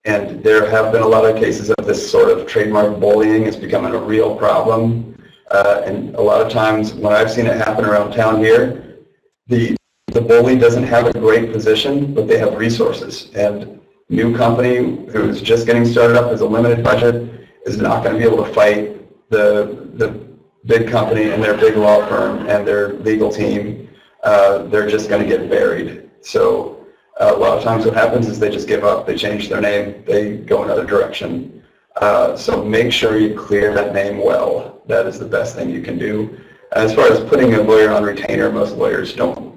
And there have been a lot of cases of this sort of trademark bullying. It's becoming a real problem. And a lot of times when I've seen it happen around town here, the bully doesn't have a great position, but they have resources. And new company who's just getting started up as a limited budget is not going to be able to fight the big company and their big law firm and their legal team. They're just going to get buried. So a lot of times what happens is they just give up, they change their name, they go another direction. So make sure you clear that name well. That is the best thing you can do. As far as putting a lawyer on retainer, most lawyers don't,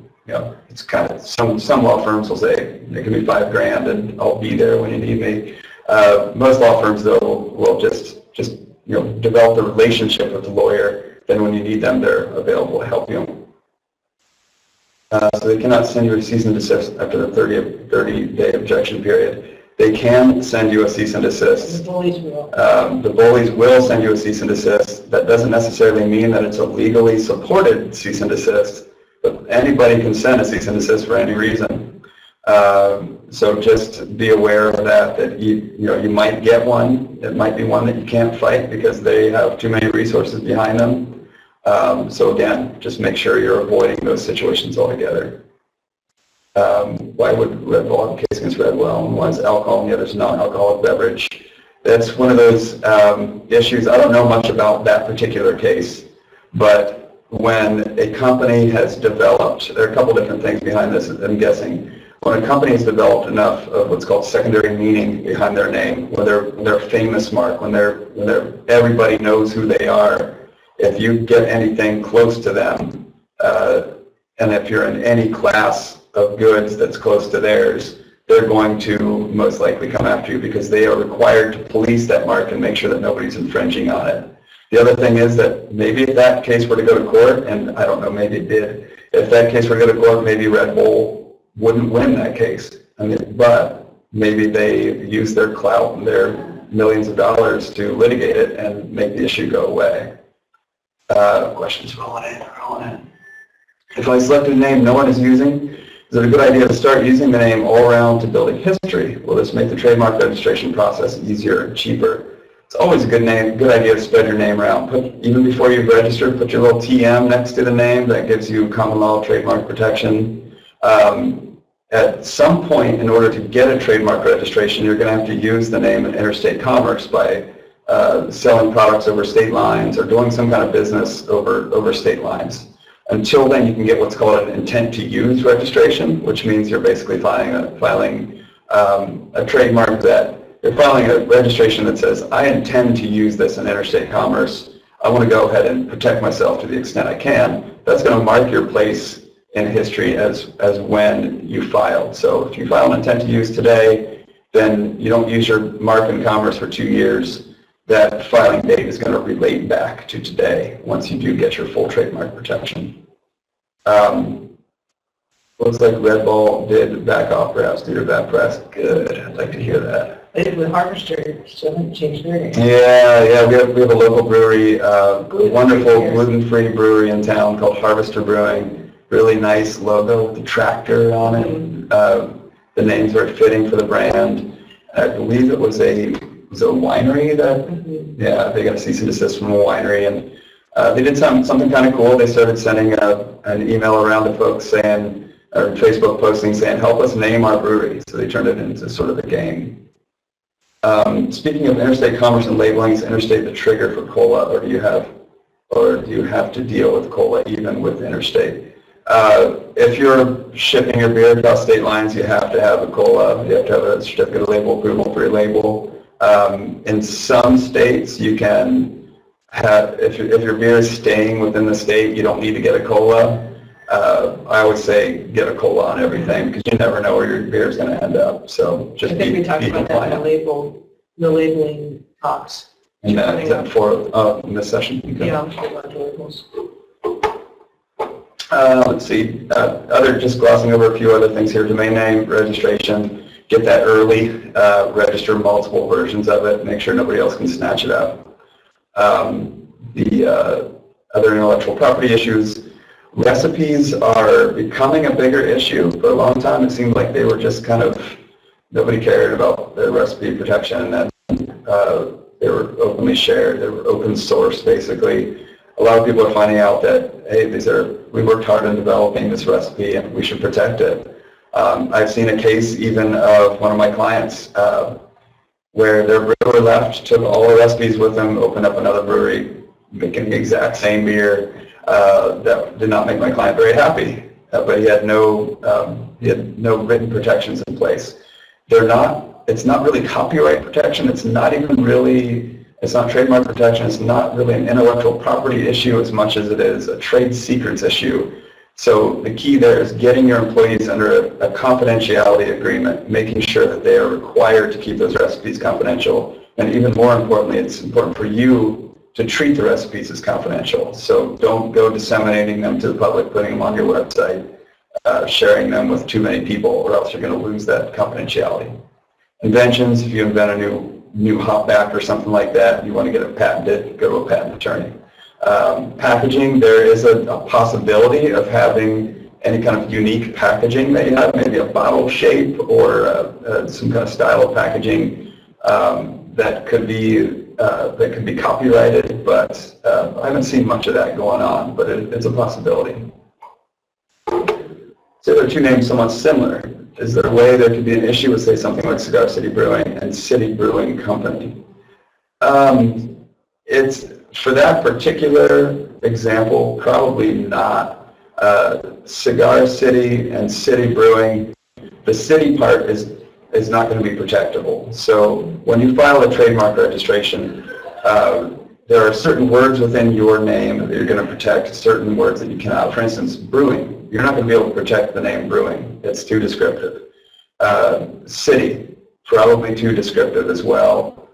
it's kind of, some law firms will say, it can be $5,000 and I'll be there when you need me. Most law firms though will just develop a relationship with the lawyer, then when you need them, they're available to help you. So they cannot send you a cease and desist after the 30-day objection period. they can send you a cease and desist. The bullies will. The bullies will send you a cease and desist. That doesn't necessarily mean that it's a legally supported cease and desist, but anybody can send a cease and desist for any reason. So just be aware of that you might get one. It might be one that you can't fight because they have too many resources behind them. So again, just make sure you're avoiding those situations altogether. Why would Red Bull have a case against Red Bull? One is alcohol and the other is non-alcoholic beverage. That's one of those issues. I don't know much about that particular case, but when a company has developed, there are a couple different things behind this, I'm guessing. When a company has developed enough of what's called secondary meaning behind their name, when they're famous mark, when everybody knows who they are, if you get anything close to them, and if you're in any class of goods that's close to theirs, they're going to most likely come after you because they are required to police that mark and make sure that nobody's infringing on it. The other thing is that maybe if that case were to go to court, and I don't know, maybe it did, if that case were to go to court, maybe Red Bull wouldn't win that case. But maybe they use their clout and their millions of dollars to litigate it and make the issue go away. Questions rolling in. If I select a name no one is using, is it a good idea to start using the name all around to build a history? Will this make the trademark registration process easier and cheaper? It's always a good idea to spread your name around. Even before you've registered, put your little TM next to the name. That gives you common law trademark protection. At some point, in order to get a trademark registration, you're going to have to use the name in interstate commerce by selling products over state lines or doing some kind of business over state lines. Until then, you can get what's called an intent to use registration, which means you're basically filing a trademark that you're filing a registration that says, I intend to use this in interstate commerce. I want to go ahead and protect myself to the extent I can. That's going to mark your place in history as when you filed. So if you file an intent to use today, then you don't use your mark in commerce for 2 years. That filing date is going to relate back to today once you do get your full trademark protection. Looks like Red Bull did back off perhaps due to bad press. Good, I'd like to hear that. They did with Harvester, so they haven't changed their name. Yeah, we have a local brewery, a wonderful gluten-free brewery in town called Harvester Brewing. Really nice logo with the tractor on it. The name's very fitting for the brand. I believe it was a winery that, yeah, they got a cease and desist from a winery, and they did something kind of cool. They started sending an email around to folks saying, or Facebook posting saying, help us name our brewery. So they turned it into sort of a game. Speaking of interstate commerce and labeling, is interstate the trigger for COLA, or do you have to deal with COLA even with interstate? If you're shipping your beer across state lines, you have to have a COLA. You have to have a certificate of label approval for your label. In some states, you can have, if your beer is staying within the state, you don't need to get a COLA. I always say get a COLA on everything because you never know where your beer is going to end up. So just I think we talked about that in the labeling talks. And that for in this session. Okay. Yeah, I'm sure about the labels. Let's see, just glossing over a few other things here. Domain name, registration, get that early, register multiple versions of it, make sure nobody else can snatch it up. The other intellectual property issues, recipes are becoming a bigger issue. For a long time, it seemed like they were just kind of, nobody cared about their recipe protection, and they were openly shared, they were open source basically. A lot of people are finding out that, hey, we worked hard on developing this recipe and we should protect it. I've seen a case even of one of my clients where their brewer left, took all the recipes with them, opened up another brewery, making the exact same beer. That did not make my client very happy, but he had no written protections in place. It's not really copyright protection, it's not trademark protection, it's not really an intellectual property issue as much as it is a trade secrets issue. So the key there is getting your employees under a confidentiality agreement, making sure that they are required to keep those recipes confidential. And even more importantly, it's important for you to treat the recipes as confidential. So don't go disseminating them to the public, putting them on your website, sharing them with too many people, or else you're going to lose that confidentiality. Inventions, if you invent a new hopback or something like that, you want to get it patented, go to a patent attorney. Packaging, there is a possibility of having any kind of unique packaging that you have, maybe a bottle shape or some kind of style of packaging that could be copyrighted, but I haven't seen much of that going on, but it's a possibility. So there are two names somewhat similar. Is there a way there could be an issue with, say, something like Cigar City Brewing and City Brewing Company? It's, for that particular example, probably not. Cigar City and City Brewing, the city part is not going to be protectable. So when you file a trademark registration, there are certain words within your name that you're going to protect, certain words that you cannot. For instance, brewing. You're not going to be able to protect the name brewing. It's too descriptive. City, probably too descriptive as well.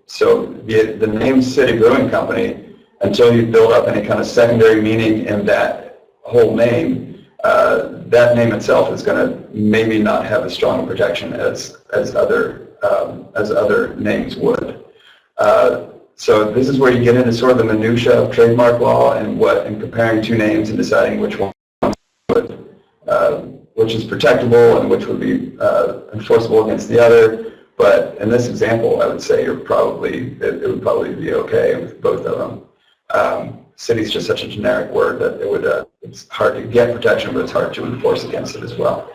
So the name City Brewing Company, until you build up any kind of secondary meaning in that whole name, that name itself is going to maybe not have as strong a protection as other names would. So this is where you get into sort of the minutia of trademark law and comparing two names and deciding which one which is protectable and which would be enforceable against the other. But in this example, I would say it would probably be okay with both of them. City is just such a generic word that it's hard to get protection, but it's hard to enforce against it as well.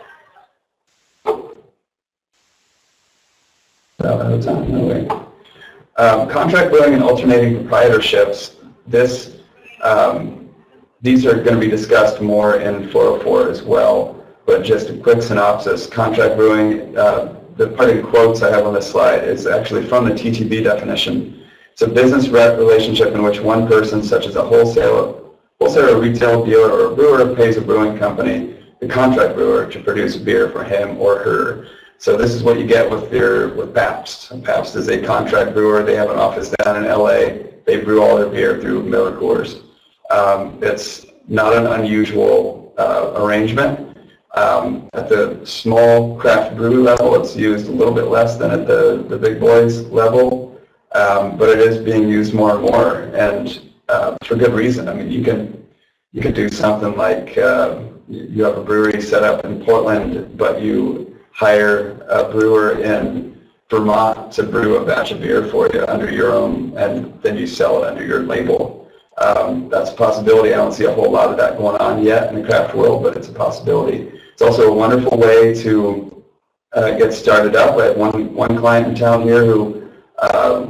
Contract brewing and alternating proprietorships. These are going to be discussed more in 404 as well. But just a quick synopsis: contract brewing. The part in quotes I have on this slide is actually from the TTB definition. It's a business relationship in which one person, such as a wholesaler, retail dealer, or a brewer, pays a brewing company, the contract brewer, to produce beer for him or her. So this is what you get with Pabst. Pabst is a contract brewer. They have an office down in LA. They brew all their beer through Miller Coors. It's not an unusual arrangement. At the small craft brew level, it's used a little bit less than at the big boys level, but it is being used more and more, and for good reason. I mean, you can do something like you have a brewery set up in Portland, but you hire a brewer in Vermont to brew a batch of beer for you under your own, and then you sell it under your label. That's a possibility. I don't see a whole lot of that going on yet in the craft world, but it's a possibility. It's also a wonderful way to get started up. I had one client in town here who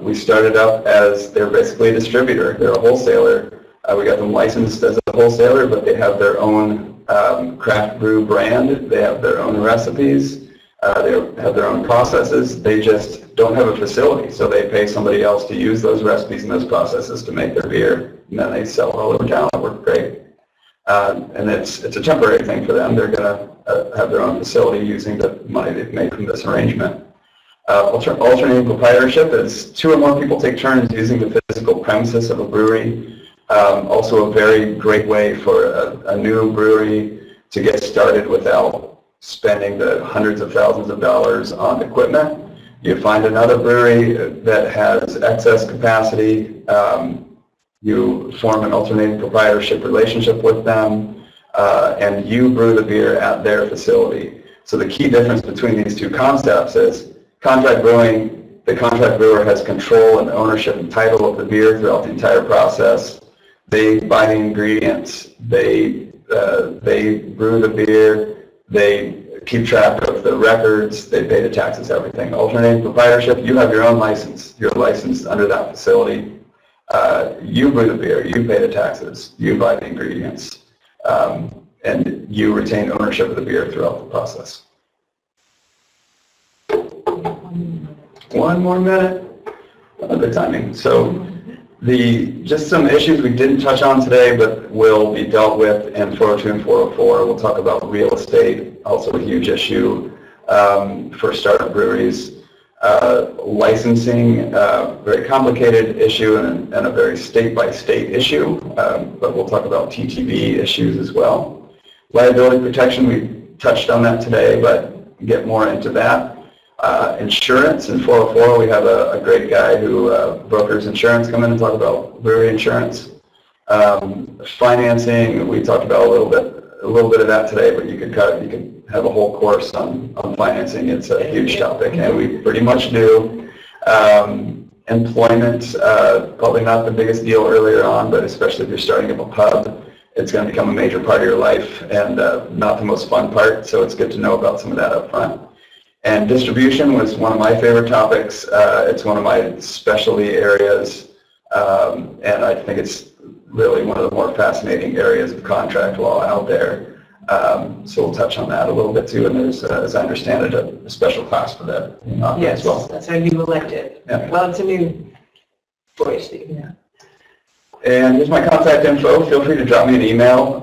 we started up as they're basically a distributor. They're a wholesaler. We got them licensed as a wholesaler, but they have their own craft brew brand. They have their own recipes. They have their own processes. They just don't have a facility, so they pay somebody else to use those recipes and those processes to make their beer, and then they sell it all over town. It works great. And it's a temporary thing for them. They're going to have their own facility using the money they've made from this arrangement. Alternating proprietorship is two or more people take turns using the physical premises of a brewery. Also a very great way for a new brewery to get started without spending the hundreds of thousands of dollars on equipment. You find another brewery that has excess capacity. You form an alternating proprietorship relationship with them, and you brew the beer at their facility. So the key difference between these two concepts is contract brewing, the contract brewer has control and ownership and title of the beer throughout the entire process. They buy the ingredients, they brew the beer, they keep track of the records, they pay the taxes, everything. Alternating proprietorship, you have your own license. You're licensed under that facility. You brew the beer, you pay the taxes, you buy the ingredients, and you retain ownership of the beer throughout the process. 1 more minute. Good timing. So just some issues we didn't touch on today, but will be dealt with in 402 and 404. We'll talk about real estate, also a huge issue for startup breweries. Licensing, very complicated issue and a very state-by-state issue, but we'll talk about TTB issues as well. Liability protection, we touched on that today, but get more into that. Insurance in 404, we have a great guy who brokers insurance. Come in and talk about brewery insurance. Financing, we talked about a little bit of that today, but you could have a whole course on financing. It's a huge topic, and we pretty much do. Employment, probably not the biggest deal earlier on, but especially if you're starting up a pub, it's going to become a major part of your life and not the most fun part, so it's good to know about some of that up front. And distribution was one of my favorite topics. It's one of my specialty areas, and I think it's really one of the more fascinating areas of contract law out there. So we'll touch on that a little bit too, and there's, as I understand it, a special class for that yes, as well. That's how you elect it. Yeah. Well, it's a new voice. Yeah. And here's my contact info. Feel free to drop me an email.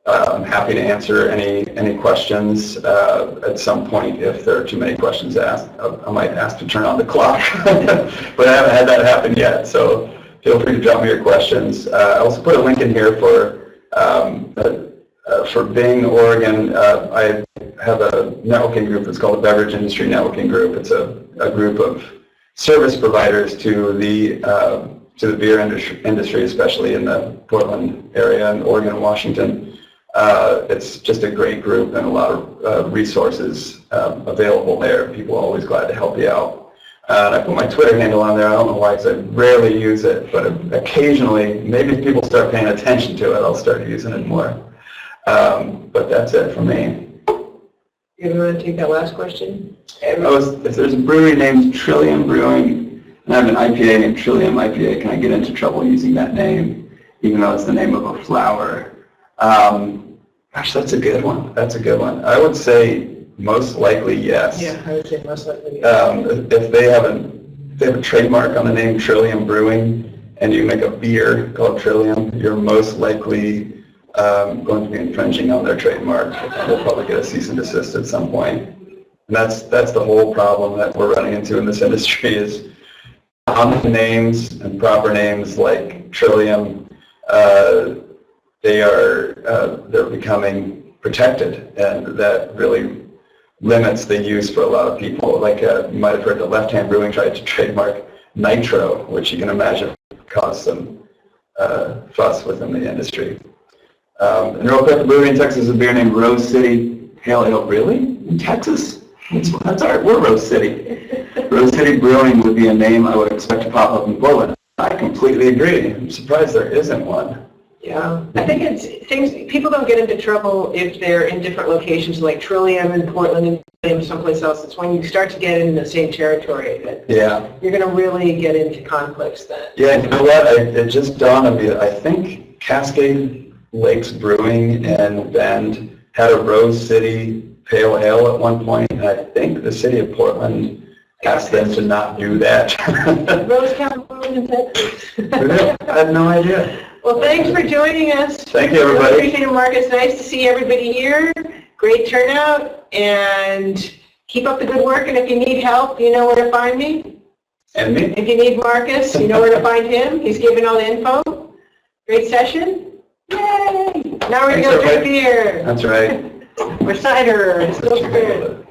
I'm happy to answer any questions at some point. If there are too many questions asked, I might ask to turn on the clock, but I haven't had that happen yet. So feel free to drop me your questions. I also put a link in here for Bing, Oregon. I have a networking group. It's called the Beverage Industry Networking Group. It's a group of service providers to the beer industry, especially in the Portland area and Oregon and Washington. It's just a great group and a lot of resources available there. People are always glad to help you out. And I put my Twitter handle on there. I don't know why, because I rarely use it, but occasionally, maybe if people start paying attention to it, I'll start using it more. But that's it for me. You want to take that last question? If there's a brewery named Trillium Brewing, and I have an IPA named Trillium IPA, can I get into trouble using that name, even though it's the name of a flower? Gosh, that's a good one. That's a good one. I would say most likely yes. Yeah, I would say most likely yes. If they have a trademark on the name Trillium Brewing, and you make a beer called Trillium, you're most likely going to be infringing on their trademark. They'll probably get a cease and desist at some point. And that's the whole problem that we're running into in this industry is common names and proper names like Trillium. They're becoming protected, and that really limits the use for a lot of people. Like you might have heard the Left Hand Brewing tried to trademark nitro, which you can imagine caused some fuss within the industry. And real quick, a brewery in Texas is a beer named Rose City Pale Ale. Really? In Texas? That's all right. We're Rose City. Rose City Brewing would be a name I would expect to pop up in Portland. I completely agree. I'm surprised there isn't one. Yeah, I think people don't get into trouble if they're in different locations like Trillium in Portland and Trillium someplace else. It's when you start to get in the same territory that you're going to really get into conflicts then. Yeah, you know what? It just dawned on me. I think Cascade Lakes Brewing in Bend had a Rose City Pale Ale at one point, and I think the city of Portland asked them to not do that. Rose County Brewing in Texas. I had no idea. Well, thanks for joining us. Thank you, everybody. Really appreciate it, Marcus. Nice to see everybody here. Great turnout, and keep up the good work. And if you need help, you know where to find me. And me. If you need Marcus, you know where to find him. He's giving all the info. Great session. Yay! Now we're going to go drink beer. That's right. Or cider. It's still good.